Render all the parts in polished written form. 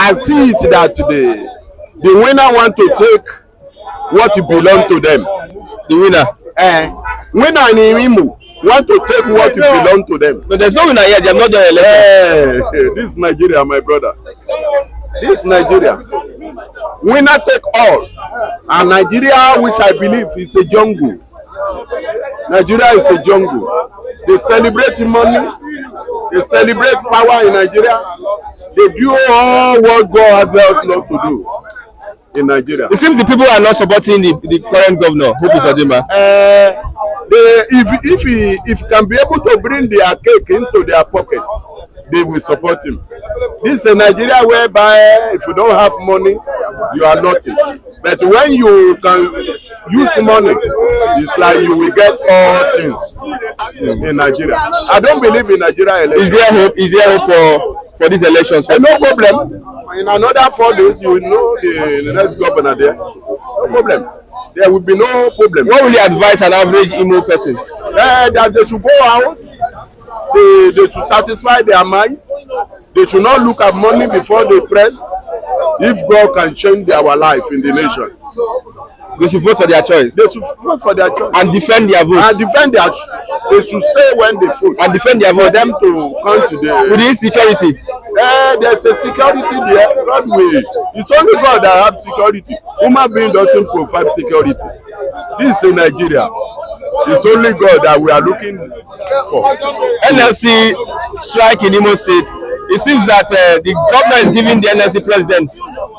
I see it that the winner want to take what belong to them. The winner. Winner in Imo want to take what belong to them. But there's no winner yet. They have not done election. This is Nigeria, my brother. This is Nigeria. Winner take all. And Nigeria, which I believe is a jungle. Nigeria is a jungle. They celebrate money. They celebrate power in Nigeria. They do all what God has left not to do in Nigeria. It seems the people are not supporting the current governor, Hope Uzodinma. If he can be able to bring their cake into their pocket, they will support him. This is a Nigeria whereby if you don't have money, you are nothing. But when you can use money, it's like you will get all things in Nigeria. I don't believe in Nigeria election. Is there hope for these elections? No problem. In another 4 days, you will know the next governor there. No problem. There will be no problem. What will you advise an average Imo person? That they should go out. They should satisfy their mind. They should not look at money before they press. If God can change our life in the nation, they should vote for their choice. They should vote for their choice and defend their vote. And defend their. They should stay when they vote and defend their vote. For them to come to the. With the insecurity. There's a security there. God will. It's only God that have security. Human being doesn't provide security. This is Nigeria. It's only God that we are looking for. NLC strike in Imo State. It seems that the governor is giving the NLC president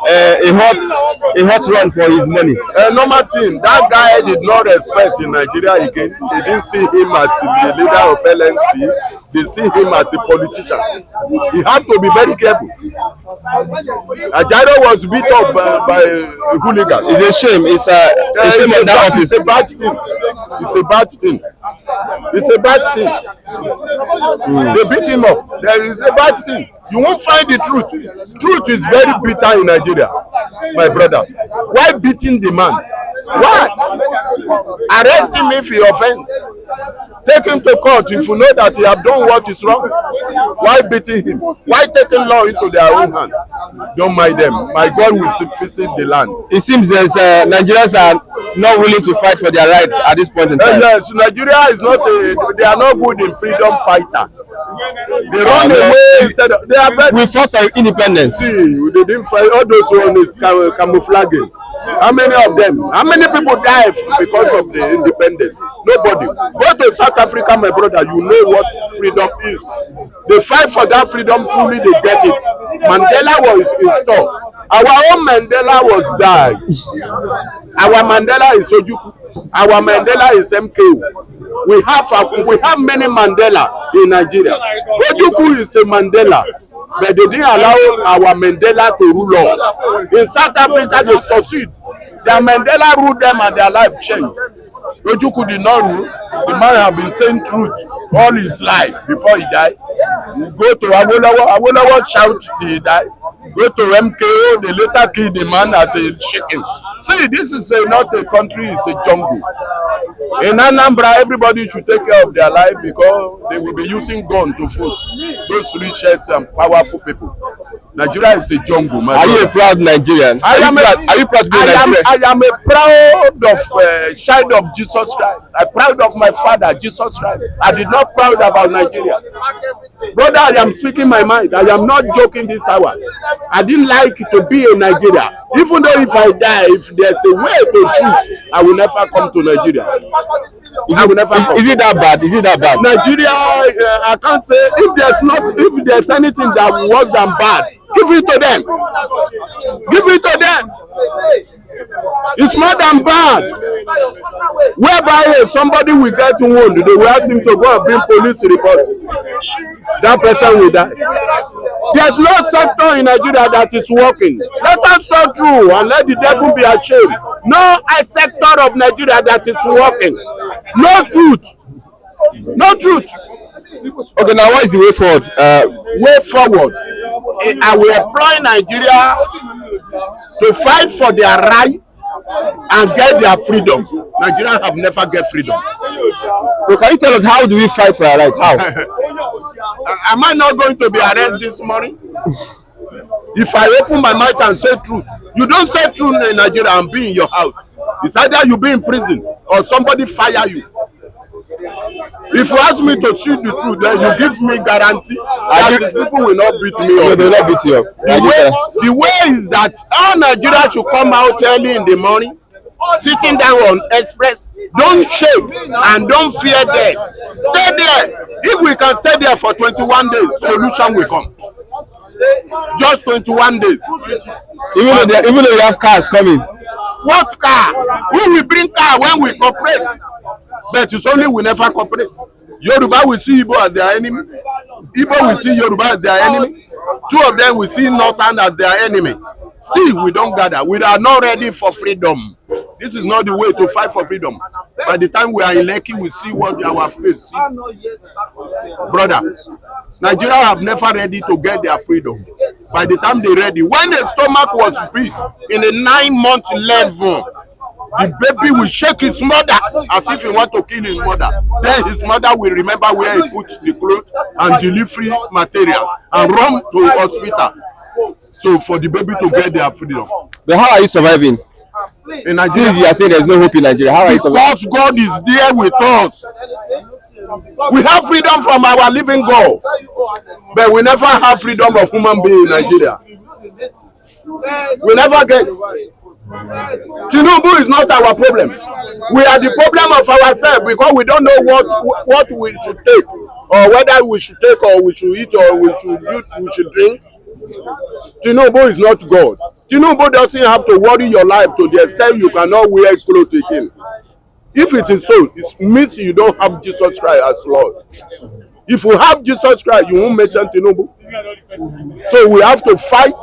a hot run for his money. Normal thing. That guy did not respect in Nigeria again. They didn't see him as the leader of LNC. They see him as a politician. He have to be very careful. Ajaro was beat up by a hooligan. It's a shame. It's a shame on that office. It's a bad thing. It's a bad thing. It's a bad thing. They beat him up. There is a bad thing. You won't find the truth. Truth is very bitter in Nigeria, my brother. Why beating the man? Why? Arrest him if he offends. Take him to court if you know that he have done what is wrong. Why beating him? Why taking law into their own hand? Don't mind them. My God will visit the land. It seems there's Nigerians are not willing to fight for their rights at this point in time. Yes, Nigeria is not they are not good in freedom fighter. They run away instead of they are very. We fought for independence. See, they didn't fight. All those one is camouflaging. How many of them? How many people die because of the independence? Nobody. Go to South Africa, my brother. You know what freedom is. They fight for that freedom. Truly, they get it. Mandela was installed. Our own Mandela was died. Our Mandela is Ojuku. Our Mandela is MKU. We have many Mandela in Nigeria. Ojuku is a Mandela. But they didn't allow our Mandela to rule on. In South Africa, they succeed. Their Mandela ruled them and their life changed. Ojuku did not rule. The man had been saying truth all his life before he died. Go to Awolowo shout till he died. Go to MKO, they later killed the man as a chicken. See, this is not a country, it's a jungle. In Anambra, everybody should take care of their life because they will be using gun to vote those richest and powerful people. Nigeria is a jungle, man. Are you a proud Nigerian? Are you proud to be Nigerian? I am a proud of child of Jesus Christ. I'm proud of my father, Jesus Christ. I did not proud about Nigeria. Brother, I am speaking my mind. I am not joking this hour. I didn't like to be in Nigeria. Even though if I die, if there's a way to choose, I will never come to Nigeria. Is it that bad? Is it that bad? Nigeria, I can't say if there's anything that worse than bad, give it to them. Give it to them. It's more than bad. Whereby somebody will get wounded, they will ask him to go and bring police report. That person will die. There's no sector in Nigeria that is working. Let us talk true and let the devil be ashamed. No sector of Nigeria that is working. No truth. No truth. Okay, now what is the way forward? Way forward. I will employ Nigeria to fight for their right and get their freedom. Nigerians have never get freedom. So can you tell us how do we fight for our right? How? Am I not going to be arrested this morning? If I open my mouth and say truth, you don't say truth in Nigeria and be in your house. It's either you be in prison or somebody fire you. If you ask me to shoot the truth, then you give me guarantee that people will not beat me up. They will not beat you up. The way is that all Nigeria should come out early in the morning, sitting down on express. Don't shake and don't fear death. Stay there. If we can stay there for 21 days, solution will come. Just 21 days. Even though we have cars coming. What car? We will bring car when we cooperate. But it's only we never cooperate. Yoruba will see Igbo as their enemy. Igbo will see Yoruba as their enemy. Two of them will see Northern as their enemy. Still, we don't gather. We are not ready for freedom. This is not the way to fight for freedom. By the time we are in Lekki, we see what our face see. Brother, Nigeria have never ready to get their freedom. By the time they ready, when the stomach was big in a 9-month level, the baby will shake his mother as if he want to kill his mother. Then his mother will remember where he put the clothes and delivery material and run to hospital. So for the baby to get their freedom. But how are you surviving? In Nigeria, since you are saying there's no hope in Nigeria, how are you surviving? Because God is there with us. We have freedom from our living God, but we never have freedom of human being in Nigeria. We never get. Tinubu is not our problem. We are the problem of ourselves because we don't know what we should take, or whether we should take, or we should eat, or we should drink. Tinubu is not God. Tinubu doesn't have to worry your life to the extent you cannot wear clothes again. If it is so, it means you don't have Jesus Christ as Lord. If you have Jesus Christ, you won't mention Tinubu. So we have to fight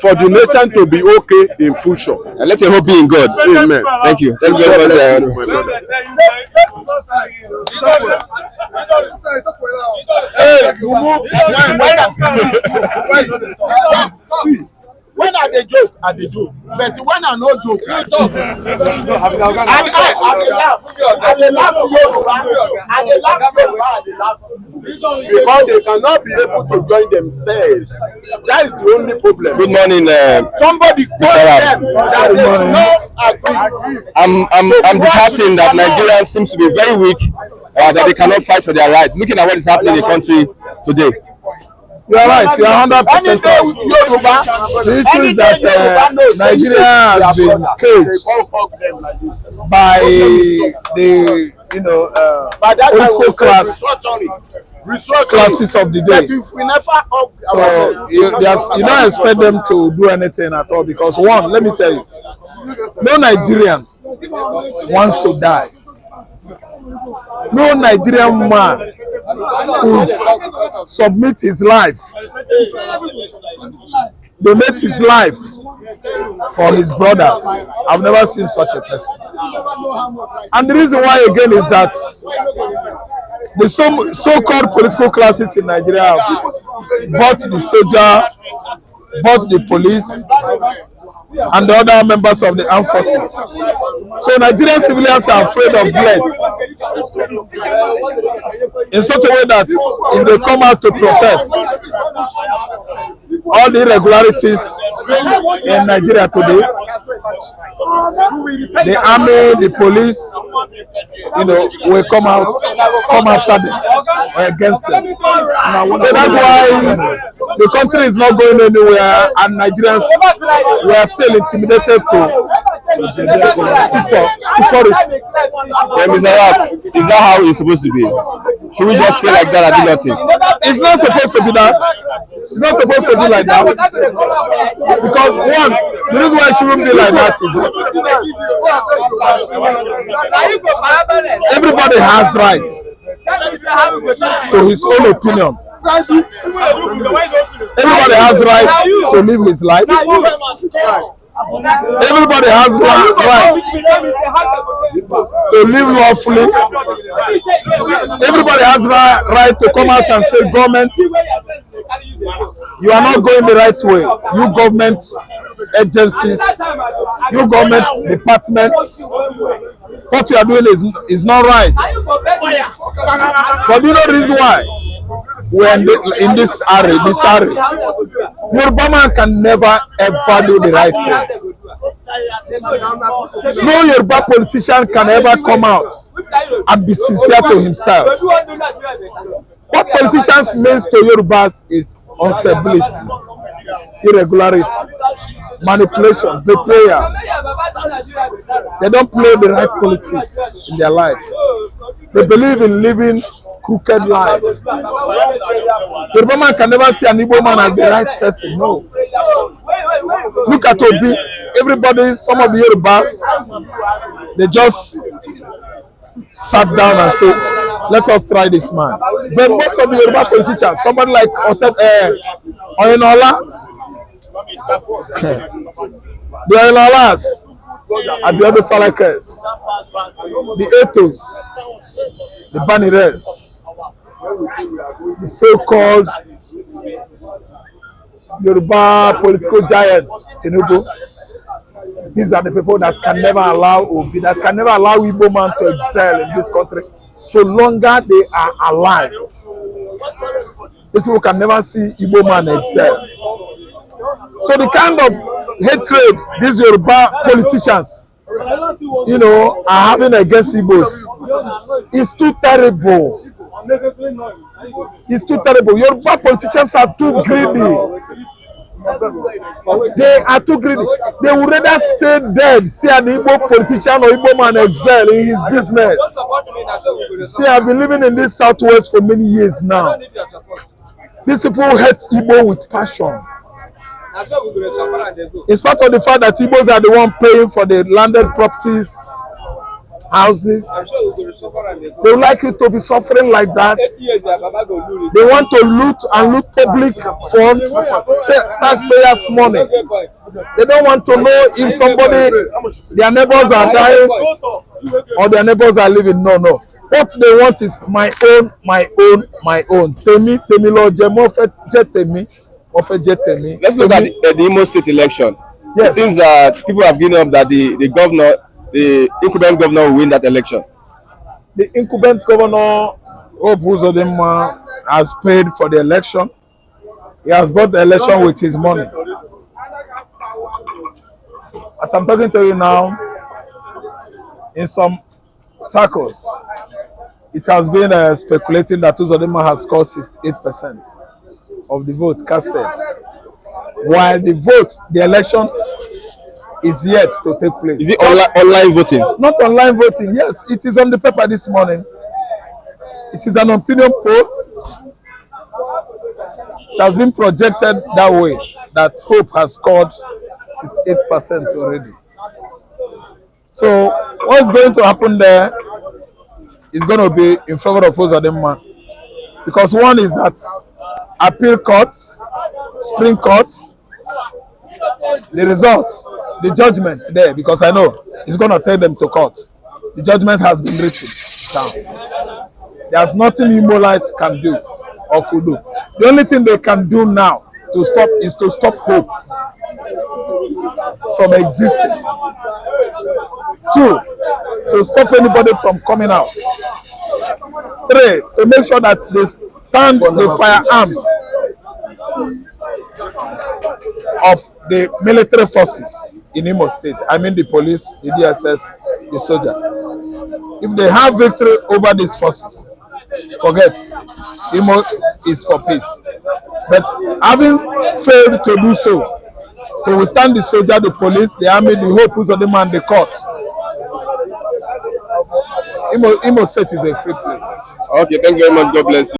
for the nation to be okay in future. And let your hope be in God. Amen. Thank you. Thank you very much. Hey, you move. When I dey joke, I dey joke. But when I no joke, I dey laugh because they cannot be able to join themselves. That is the only problem. Good morning. Somebody call them that they do not agree. I'm disheartened that Nigerians seems to be very weak, that they cannot fight for their rights. Looking at what is happening in the country today. You are right. You are 100% right. The issue is that Nigeria has been caged by the political classes of the day. So you don't expect them to do anything at all because one, let me tell you, no Nigerian wants to die. No Nigerian man would submit his life, donate his life for his brothers. I've never seen such a person. And the reason why again is that the so-called political classes in Nigeria have bought the soldier, bought the police, and the other members of the armed forces. So Nigerian civilians are afraid of bullets in such a way that if they come out to protest, all the irregularities in Nigeria today, the army, the police, will come after them or against them. So that's why the country is not going anywhere, and Nigerians were still intimidated to stupidity. Mr. Raf, is that how it's supposed to be? Should we just stay like that and do nothing? It's not supposed to be that. It's not supposed to be like that. Because one, the reason why it shouldn't be like that is that everybody has rights to his own opinion. Everybody has rights to live his life. Everybody has rights to live lawfully. Everybody has right to come out and say, government, you are not going the right way. You government agencies, you government departments, what you are doing is not right. But you know the reason why we're in this area. Yoruba man can never ever do the right thing. No Yoruba politician can ever come out and be sincere to himself. What politicians means to Yorubas is instability, irregularity, manipulation, betrayal. They don't play the right politics in their life. They believe in living crooked life. Yoruba man can never see an Igbo man as the right person. No. Look at Obi. Everybody, some of the Yorubas, they just sat down and said, let us try this man. But most of the Yoruba politicians, somebody like Oyenola, the Oyenolas, and the other Falakers, the Etos, the Banires, the so-called Yoruba political giants, Tinubu. These are the people that can never allow Obi, that can never allow Igbo man to excel in this country so longer they are alive. These people can never see Igbo man excel. So the kind of hatred these Yoruba politicians, are having against Igbos is too terrible. It's too terrible. Yoruba politicians are too greedy. They are too greedy. They would rather stay dead, see an Igbo politician or Igbo man excel in his business. See, I've been living in this southwest for many years now. These people hate Igbo with passion. In spite of the fact that Igbos are the one paying for the landed properties, houses, they would like you to be suffering like that. They want to loot and loot public funds, take taxpayers' money. They don't want to know if their neighbors are dying or their neighbors are living. No. What they want is my own, my own, my own. Temi, Lord, Temi. Let's look at the Imo State election. Yes. It seems that people have given up that the incumbent governor will win that election. The incumbent governor, Hope Uzodinma, has paid for the election. He has bought the election with his money. As I'm talking to you now, in some circles, it has been speculating that Uzodinma has scored 68% of the vote casted, while the election is yet to take place. Is it online voting? Not online voting. Yes, it is on the paper this morning. It is an opinion poll. It has been projected that way, that Hope has scored 68% already. So what's going to happen there is going to be in favor of Uzodinma, because one is that appeal court, Supreme Court, the results, the judgment there, because I know it's going to take them to court. The judgment has been written down. There's nothing Imolites can do or could do. The only thing they can do now is to stop Hope from existing. 2, to stop anybody from coming out. 3, to make sure that they stand the firearms of the military forces in Imo State. I mean the police, the DSS, the soldier. If they have victory over these forces, forget, Imo is for peace. But having failed to do so, to withstand the soldier, the police, the army, the Hope Uzodinma, and the court, Imo State is a free place. Okay, thank you very much. God bless you.